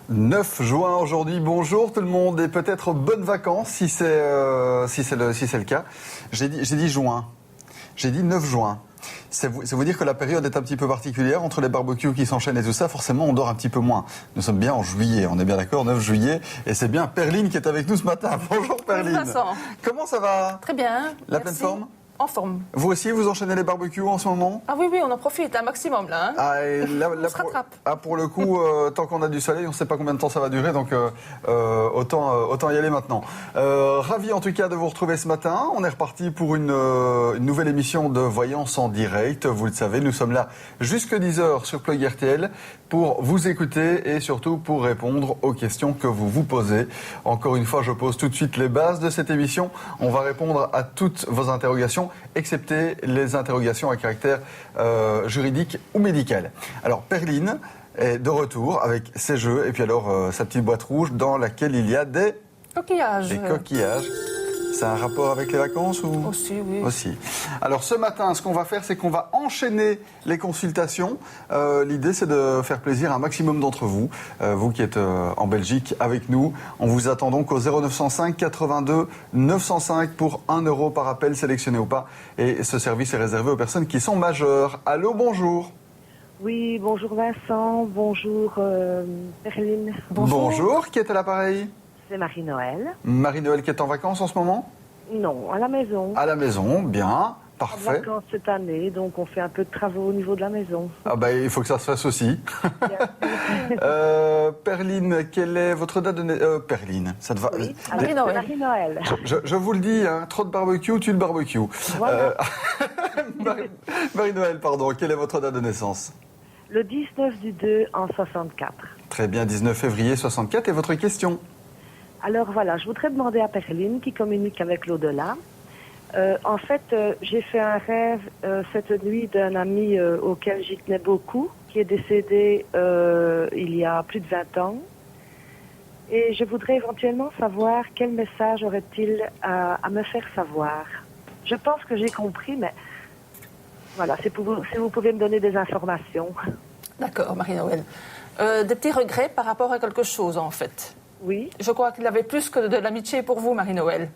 9 juin aujourd'hui, bonjour tout le monde et peut-être bonnes vacances si c'est le cas. J'ai dit juin, j'ai dit 9 juin. C'est vous dire que la période est un petit peu particulière entre les barbecues qui s'enchaînent et tout ça. Forcément, on dort un petit peu moins. Nous sommes bien en juillet, on est bien d'accord, 9 juillet. Et c'est bien Perline qui est avec nous ce matin. Bonjour Perline. Vincent. Comment ça va? Très bien. La merci. pleine forme? En forme. Vous aussi, vous enchaînez les barbecues en ce moment? Ah oui, on en profite un maximum là. Ah, et là, On se rattrape. pour le coup, tant qu'on a du soleil, on ne sait pas combien de temps ça va durer, donc autant y aller maintenant. Ravi en tout cas de vous retrouver ce matin. On est reparti pour une nouvelle émission de Voyance en direct. Vous le savez, nous sommes là jusque 10h sur Plug RTL pour vous écouter et surtout pour répondre aux questions que vous vous posez. Encore une fois, je pose tout de suite les bases de cette émission. On va répondre à toutes vos interrogations, excepté les interrogations à caractère juridique ou médical. Alors, Perline est de retour avec ses jeux et puis alors sa petite boîte rouge dans laquelle il y a des Coquillages. coquillages. C'est un rapport avec les vacances ou Aussi, oui. Aussi. Alors ce matin, ce qu'on va faire, c'est qu'on va enchaîner les consultations. L'idée, c'est de faire plaisir à un maximum d'entre vous. Vous qui êtes en Belgique avec nous, on vous attend donc au 0905 82 905 pour 1 euro par appel, sélectionné ou pas. Et ce service est réservé aux personnes qui sont majeures. Allô, bonjour. Oui, bonjour Vincent, bonjour Perline. Bonjour, qui est à l'appareil? C'est Marie-Noël. Marie-Noël qui est en vacances en ce moment? Non, à la maison. À la maison, bien, En parfait. vacances cette année, donc on fait un peu de travaux au niveau de la maison. Ah bah il faut que ça se fasse aussi. Perline, quelle est votre date de naissance? Perline, ça te va? Oui, Marie-Noël. Marie-Noël. Je vous le dis, hein, trop de barbecue, tue le barbecue. Voilà. Marie-Noël, pardon, quelle est votre date de naissance? Le 19 du 2 en 64. Très bien, 19 février 64. Et votre question? Alors voilà, je voudrais demander à Perline qui communique avec l'au-delà. En fait, j'ai fait un rêve cette nuit d'un ami auquel j'y tenais beaucoup, qui est décédé il y a plus de 20 ans. Et je voudrais éventuellement savoir quel message aurait-il à me faire savoir. Je pense que j'ai compris, mais voilà, si vous pouvez me donner des informations. D'accord, Marie-Noël. Des petits regrets par rapport à quelque chose en fait. Oui, Je crois qu'il avait plus que de l'amitié pour vous, Marie-Noël.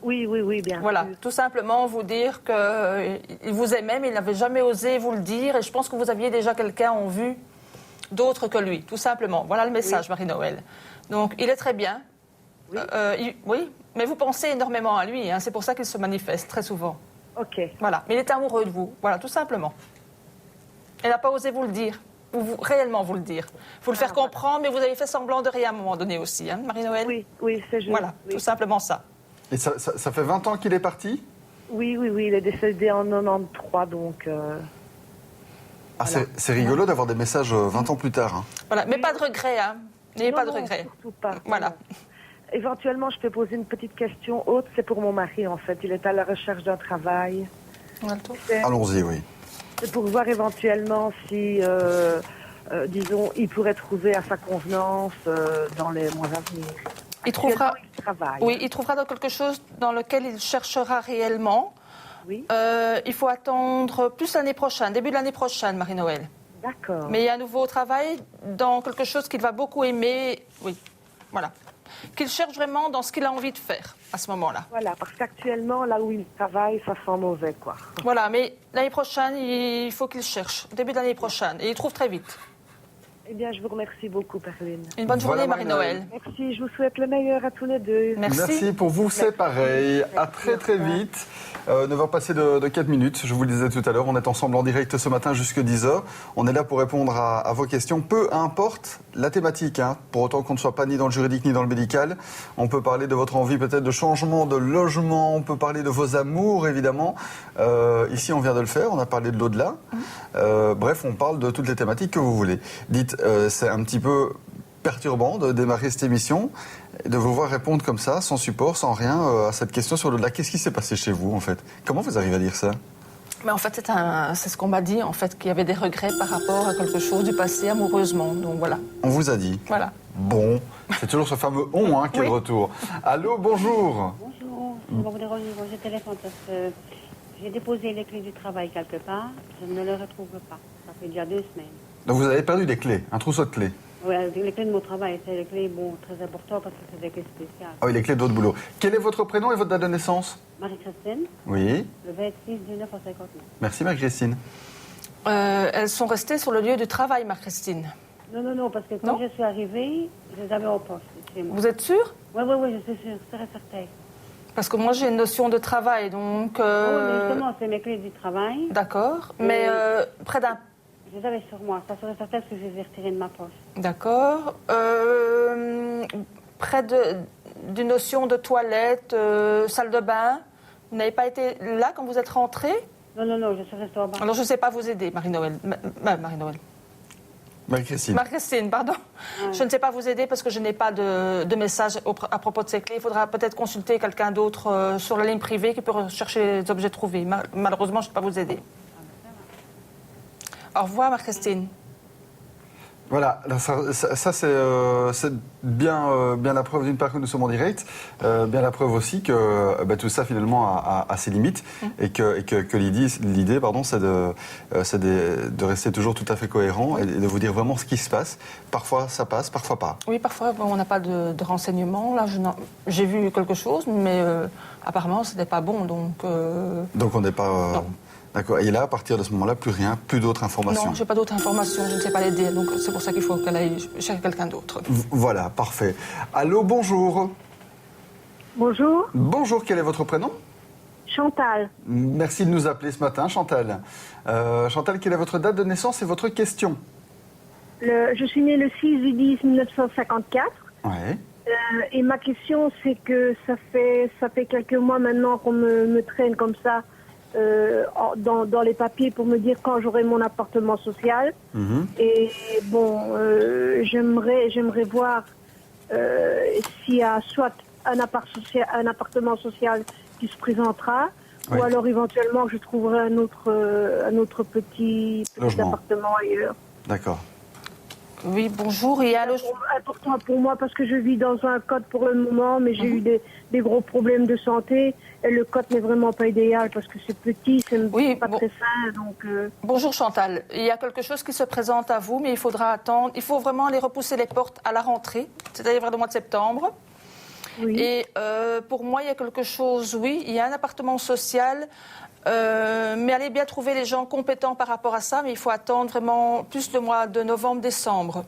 oui, bien Voilà, sûr. tout simplement vous dire qu'il vous aimait, mais il n'avait jamais osé vous le dire. Et je pense que vous aviez déjà quelqu'un en vue d'autre que lui, tout simplement. Voilà le message, Marie-Noël. Donc, il est très bien. Oui. Oui, mais vous pensez énormément à lui. Hein, c'est pour ça qu'il se manifeste très souvent. Ok, Voilà, mais il est amoureux de vous. Voilà, tout simplement. Il n'a pas osé vous le dire. Ou réellement vous le dire. Vous le faire comprendre, mais vous avez fait semblant de rien à un moment donné aussi, hein, Marie-Noël? oui, c'est juste. Voilà, Oui. tout simplement ça. Et ça fait 20 ans qu'il est parti? Oui, il est décédé en 93, donc... Ah, Voilà. c'est rigolo d'avoir des messages 20 ans plus tard. Hein. Voilà, mais pas de regret, hein. N'ayez pas de Non, regret. surtout pas. Voilà. Non. Éventuellement, je peux poser une petite question autre. C'est pour mon mari, en fait. Il est à la recherche d'un travail. On a le tour. Allons-y, oui. C'est pour voir éventuellement si, disons, il pourrait trouver à sa convenance dans les mois à venir. Il trouvera, Actuellement, il travaille. oui, il trouvera dans quelque chose dans lequel il cherchera réellement. Oui, Il faut attendre plus l'année prochaine, début de l'année prochaine, Marie-Noël. d'accord. Mais il y a un nouveau travail dans quelque chose qu'il va beaucoup aimer. Oui, voilà. Qu'il cherche vraiment dans ce qu'il a envie de faire à ce moment-là. Voilà, parce qu'actuellement, là où il travaille, ça sent mauvais, quoi. Voilà, mais l'année prochaine, il faut qu'il cherche, début de l'année prochaine. Et il trouve très vite. Eh bien, je vous remercie beaucoup, Perline. Une bonne Voilà, journée, Marie-Noël. Merci, je vous souhaite le meilleur à tous les deux. Merci. Pour vous, c'est pareil. À très très vite. 9h passées de 4 minutes, je vous le disais tout à l'heure, on est ensemble en direct ce matin jusque 10h. On est là pour répondre à vos questions, peu importe la thématique, hein, pour autant qu'on ne soit pas ni dans le juridique ni dans le médical. On peut parler de votre envie peut-être de changement de logement, on peut parler de vos amours évidemment. Ici on vient de le faire, on a parlé de l'au-delà. Bref, on parle de toutes les thématiques que vous voulez. Dites, c'est un petit peu perturbant de démarrer cette émission, de vous voir répondre comme ça, sans support, sans rien, à cette question sur l'au-delà. Qu'est-ce qui s'est passé chez vous, en fait? Comment vous arrivez à dire ça? Mais en fait, c'est ce qu'on m'a dit, en fait, qu'il y avait des regrets par rapport à quelque chose du passé amoureusement. Donc voilà. On vous a dit. Voilà. Bon, c'est toujours ce fameux « on » qui est de retour. Allô, bonjour. Bonjour, je vais vous déranger au téléphone parce que j'ai déposé les clés du travail quelque part, je ne les retrouve pas. Ça fait déjà 2 semaines. Donc vous avez perdu des clés, un trousseau de clés. Ouais, les clés de mon travail, c'est les clés très importantes parce que c'est des clés spéciales. Ah oui, les clés de votre boulot. Quel est votre prénom et votre date de naissance? Marie-Christine, Oui. le 26 du 9 en 59. Merci Marie-Christine. Elles sont restées sur le lieu du travail, Marie-Christine. Non, parce que quand Non. je suis arrivée, je les avais en poste chez moi. Vous êtes sûre? Oui, je suis sûre, c'est certain. Parce que moi, j'ai une notion de travail, donc... Oui, mais justement, c'est mes clés du travail. D'accord, mais près d'un... Je les avais sur moi, ça serait certain parce que je les ai retirées de ma poche. D'accord. Près d'une notion de toilette, salle de bain, vous n'avez pas été là quand vous êtes rentrée? Non, je suis restée en bas. Alors, je ne sais pas vous aider, Marie-Noël. Marie-Noël. Marie-Christine. Marie-Christine, pardon. Ouais. Je ne sais pas vous aider parce que je n'ai pas de message à propos de ces clés. Il faudra peut-être consulter quelqu'un d'autre sur la ligne privée qui peut rechercher les objets trouvés. Malheureusement, je ne peux pas vous aider. Au revoir, Marie-Christine. Voilà, là, ça c'est bien la preuve d'une part que nous sommes en direct, bien la preuve aussi que tout ça finalement a ses limites et que l'idée c'est de rester toujours tout à fait cohérent et de vous dire vraiment ce qui se passe. Parfois ça passe, parfois pas. Oui, parfois on n'a pas de renseignements. Là, j'ai vu quelque chose, mais apparemment ce n'était pas bon. Donc on n'est pas... Non. D'accord. Et là, à partir de ce moment-là, plus rien, plus d'autres informations. non, je n'ai pas d'autres informations, je ne sais pas l'aider. Donc c'est pour ça qu'il faut qu'elle aille chercher quelqu'un d'autre. Voilà, parfait. Allô, bonjour. Bonjour, Bonjour, quel est votre prénom? Chantal. Merci de nous appeler ce matin, Chantal. Chantal, quelle est votre date de naissance et votre question? Je suis née le 6 du 10 1954. Ouais. Et ma question, c'est que ça fait quelques mois maintenant qu'on me traîne comme ça dans les papiers pour me dire quand j'aurai mon appartement social. Mhm. Et bon, j'aimerais voir s'il y a soit un appartement social qui se présentera, Oui. ou alors éventuellement que je trouverai un autre petit Logement. appartement ailleurs. D'accord. Oui, bonjour. Il y a le... Important pour moi parce que je vis dans un code pour le moment, mais j'ai eu des gros problèmes de santé et le code n'est vraiment pas idéal parce que c'est petit, c'est Oui, pas bon. très sain. Donc, Bonjour Chantal, il y a quelque chose qui se présente à vous, mais il faudra attendre. Il faut vraiment aller repousser les portes à la rentrée, c'est-à-dire vers le mois de septembre. oui. Et pour moi, il y a quelque chose, oui, il y a un appartement social, mais allez bien trouver les gens compétents par rapport à ça, mais il faut attendre vraiment plus le mois de novembre-décembre.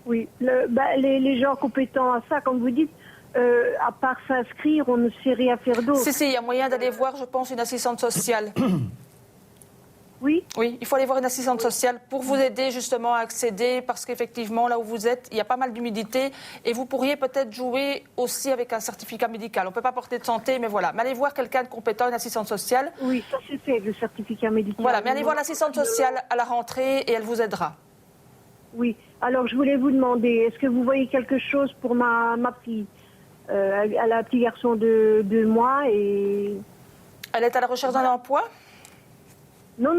Oui, les gens compétents à ça, comme vous dites, à part s'inscrire, on ne sait rien faire d'autre. Si, il y a moyen d'aller voir, je pense, une assistante sociale. Oui, Oui, il faut aller voir une assistante sociale pour vous aider justement à accéder, parce qu'effectivement, là où vous êtes, il y a pas mal d'humidité et vous pourriez peut-être jouer aussi avec un certificat médical. On ne peut pas porter de santé, mais voilà. Mais allez voir quelqu'un de compétent, une assistante sociale. oui, ça c'est fait, le certificat médical. Voilà, mais allez voir l'assistante sociale à la rentrée et elle vous aidera. Oui, alors je voulais vous demander, est-ce que vous voyez quelque chose pour ma fille? Elle a un petit garçon de 2 mois et... Elle est à la recherche d'un emploi? Non,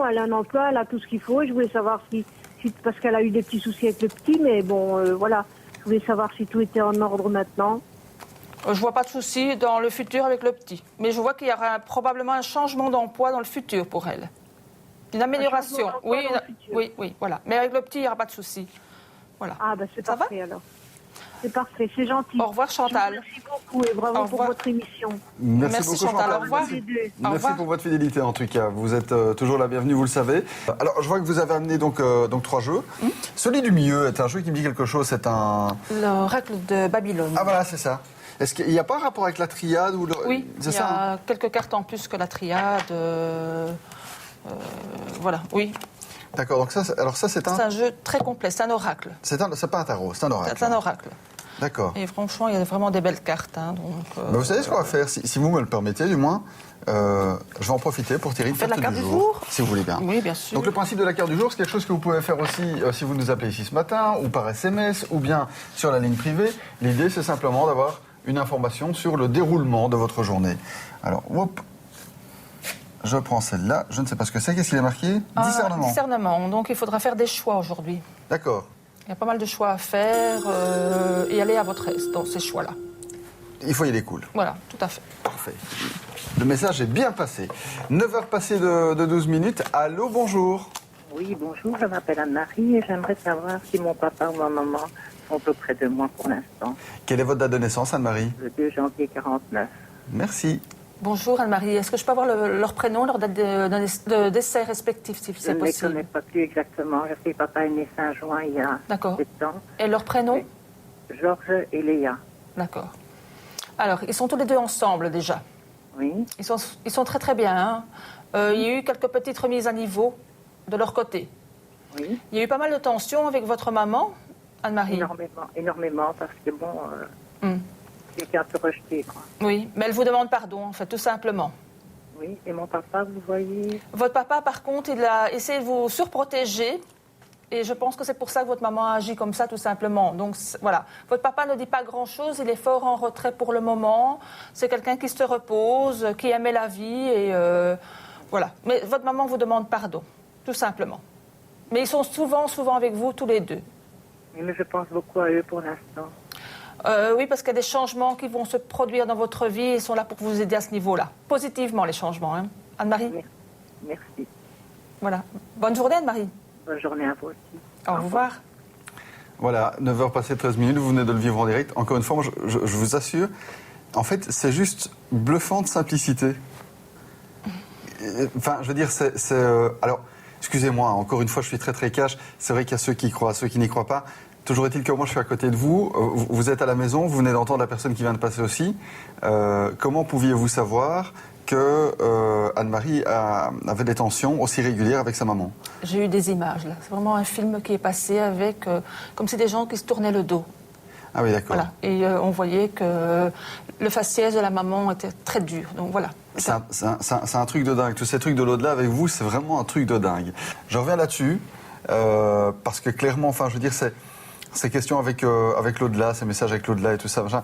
elle a un emploi, elle a tout ce qu'il faut. Et je voulais savoir si parce qu'elle a eu des petits soucis avec le petit, mais bon, voilà. Je voulais savoir si tout était en ordre maintenant. Je vois pas de souci dans le futur avec le petit. Mais je vois qu'il y aura probablement un changement d'emploi dans le futur pour elle. Une amélioration. changement d'emploi Oui, dans le futur. oui, voilà. Mais avec le petit, il n'y aura pas de souci. Voilà. Ah, ben c'est Ça va? parfait alors. C'est parfait, c'est gentil. Au revoir, Chantal. Merci beaucoup et bravo Au pour revoir. votre émission. Merci, beaucoup, Chantal. Au revoir. Les deux. Au Merci revoir. pour votre fidélité en tout cas. Vous êtes toujours la bienvenue, vous le savez. Alors, je vois que vous avez amené donc 3 jeux. Celui du milieu est un jeu qui me dit quelque chose. C'est un... L'oracle de Babylone. Ah voilà, c'est ça. Est-ce qu'il n'y a pas un rapport avec la triade ou le... Oui, c'est il y ça, hein a quelques cartes en plus que la triade. Voilà, oui. D'accord. Donc ça, c'est C'est un jeu très complet, c'est un oracle. c'est pas un tarot, c'est un oracle. C'est un oracle. D'accord. Et franchement, il y a vraiment des belles cartes. Hein, donc, Mais vous savez ce qu'on va faire, si vous me le permettez du moins, je vais en profiter pour tirer une Faites la carte carte du du jour. si vous voulez bien. Oui, bien sûr. Donc le principe de la carte du jour, c'est quelque chose que vous pouvez faire aussi si vous nous appelez ici ce matin, ou par SMS, ou bien sur la ligne privée. L'idée, c'est simplement d'avoir une information sur le déroulement de votre journée. Alors, hop, je prends celle-là. Je ne sais pas ce que c'est. Qu'est-ce qu'il est marqué? Discernement. Discernement. Donc, il faudra faire des choix aujourd'hui. D'accord. Il y a pas mal de choix à faire et aller à votre aise dans ces choix-là. Il faut y aller cool. Voilà, tout à fait. Parfait. Le message est bien passé. 9h passées de 12 minutes. Allô, bonjour. Oui, bonjour, je m'appelle Anne-Marie et j'aimerais savoir si mon papa ou ma maman sont auprès de moi pour l'instant. Quelle est votre date de naissance, Anne-Marie? Le 2 janvier 49. Merci. Bonjour Anne-Marie, est-ce que je peux avoir leur prénom, leur date de décès respectif, si Je c'est ne les possible? connais pas plus exactement. Je sais que papa est né fin juin il y a D'accord. 7 ans. Et leur prénom? Oui. Georges et Léa. D'accord. Alors, ils sont tous les deux ensemble déjà. Oui, Ils sont très très bien. Hein. Il y a eu quelques petites remises à niveau de leur côté. oui. Il y a eu pas mal de tensions avec votre maman, Anne-Marie. Énormément, parce que bon, j'ai été un peu rejetée, quoi. Oui, mais elle vous demande pardon, en fait, tout simplement. Oui, et mon papa, vous voyez, Votre papa, par contre, il a essayé de vous surprotéger. Et je pense que c'est pour ça que votre maman a agi comme ça, tout simplement. Donc voilà, votre papa ne dit pas grand-chose, il est fort en retrait pour le moment. C'est quelqu'un qui se repose, qui aimait la vie, et voilà. Mais votre maman vous demande pardon, tout simplement. Mais ils sont souvent avec vous, tous les deux. mais je pense beaucoup à eux pour l'instant. Oui, parce qu'il y a des changements qui vont se produire dans votre vie et sont là pour vous aider à ce niveau-là. Positivement, les changements. Hein. Anne-Marie? Merci. Voilà. Bonne journée, Anne-Marie. Bonne journée à vous aussi. Au revoir. Voilà, 9h passées 13 minutes, vous venez de le vivre en direct. Encore une fois, moi, je vous assure, en fait, c'est juste bluffant de simplicité. Enfin, je veux dire, alors, excusez-moi, encore une fois, je suis très très cash. C'est vrai qu'il y a ceux qui croient, ceux qui n'y croient pas. Toujours est-il que moi, je suis à côté de vous. Vous êtes à la maison, vous venez d'entendre la personne qui vient de passer aussi. Comment pouviez-vous savoir que Anne-Marie avait des tensions aussi régulières avec sa maman? J'ai eu des images, là. C'est vraiment un film qui est passé avec, comme si des gens qui se tournaient le dos. Ah oui, d'accord. Voilà. Et on voyait que le faciès de la maman était très dur. Donc voilà. C'est un truc de dingue. Tous ces trucs de l'au-delà avec vous, c'est vraiment un truc de dingue. Je reviens là-dessus, parce que clairement, enfin, je veux dire, ces questions avec l'au-delà, ces messages avec l'au-delà et tout ça, machin,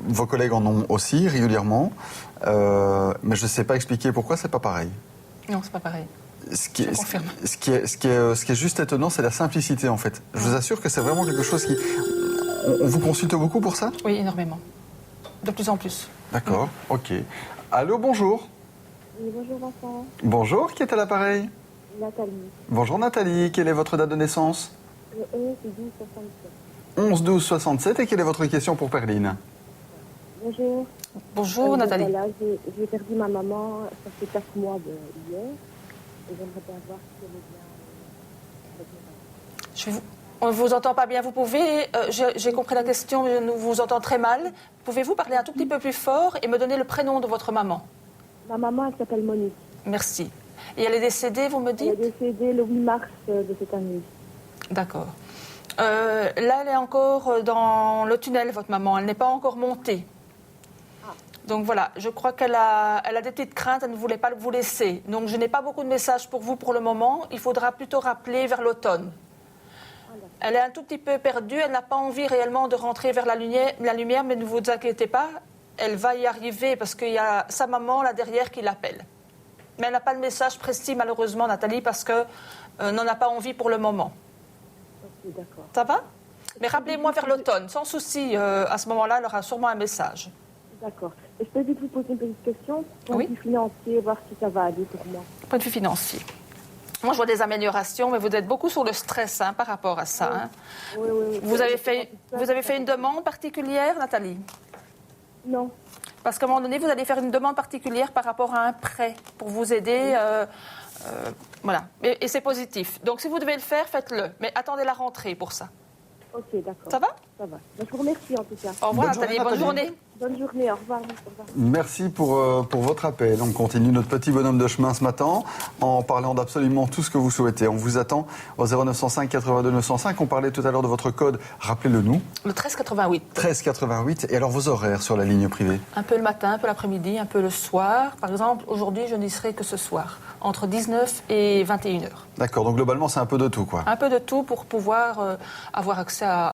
vos collègues en ont aussi régulièrement, mais je ne sais pas expliquer pourquoi c'est pas pareil. Non, c'est pas pareil. Ce qui est juste étonnant, c'est la simplicité, en fait. Je vous assure que c'est vraiment quelque chose qui... On vous consulte beaucoup pour ça? Oui, énormément. De plus en plus. D'accord, ok. Allô, bonjour. Oui, bonjour Vincent. Bonjour, qui est à l'appareil? Nathalie. Bonjour Nathalie, quelle est votre date de naissance? Le 11 12 67. 11-12-67, et quelle est votre question pour Perline? Bonjour. Bonjour, Nathalie. Voilà, j'ai perdu ma maman, ça fait 4 mois de hier. Et j'aimerais bien voir si elle est bien. On ne vous entend pas bien. Vous pouvez, j'ai compris la question, mais je vous entends très mal. Pouvez-vous parler un tout petit peu plus fort et me donner le prénom de votre maman? Ma maman, elle s'appelle Monique. Merci. Et elle est décédée, vous me dites? Elle est décédée le 8 mars de cette année. D'accord. Là, elle est encore dans le tunnel, votre maman. Elle n'est pas encore montée. Donc voilà, je crois qu'elle a des petites craintes, elle ne voulait pas vous laisser. Donc je n'ai pas beaucoup de messages pour vous pour le moment. Il faudra plutôt rappeler vers l'automne. Elle est un tout petit peu perdue, elle n'a pas envie réellement de rentrer vers la lumière, mais ne vous inquiétez pas, elle va y arriver parce qu'il y a sa maman là derrière qui l'appelle. Mais elle n'a pas de message précis malheureusement, Nathalie, parce qu'elle n'en a pas envie pour le moment. Ok, d'accord. Ça va? Mais rappelez-moi vers l'automne, sans souci, à ce moment-là, elle aura sûrement un message. D'accord. Et je peux juste vous poser une petite question? Point Oui. de vue financier, voir si ça va aller pour moi. Point de vue financier. Moi, je vois des améliorations, mais vous êtes beaucoup sur le stress par rapport à ça. Hein. Oui. Vous avez fait une demande particulière, Nathalie? Non. Parce qu'à un moment donné, vous allez faire une demande particulière par rapport à un prêt pour vous aider. Voilà. Et c'est positif. Donc, si vous devez le faire, faites-le. Mais attendez la rentrée pour ça. Ok, d'accord. Ça va? Ça va. Je vous remercie en tout cas. Au revoir, Bonne journée, Nathalie. Bonne Nathalie. journée. Bonne journée, au revoir. Au revoir. Merci pour votre appel. On continue notre petit bonhomme de chemin ce matin en parlant d'absolument tout ce que vous souhaitez. On vous attend au 0905 82 905. On parlait tout à l'heure de votre code. Rappelez-le nous. Le 1388. 1388. Et alors vos horaires sur la ligne privée? Un peu le matin, un peu l'après-midi, un peu le soir. Par exemple, aujourd'hui, je n'y serai que ce soir, entre 19 et 21h. D'accord. Donc globalement, c'est un peu de tout, quoi. Un peu de tout pour pouvoir avoir accès à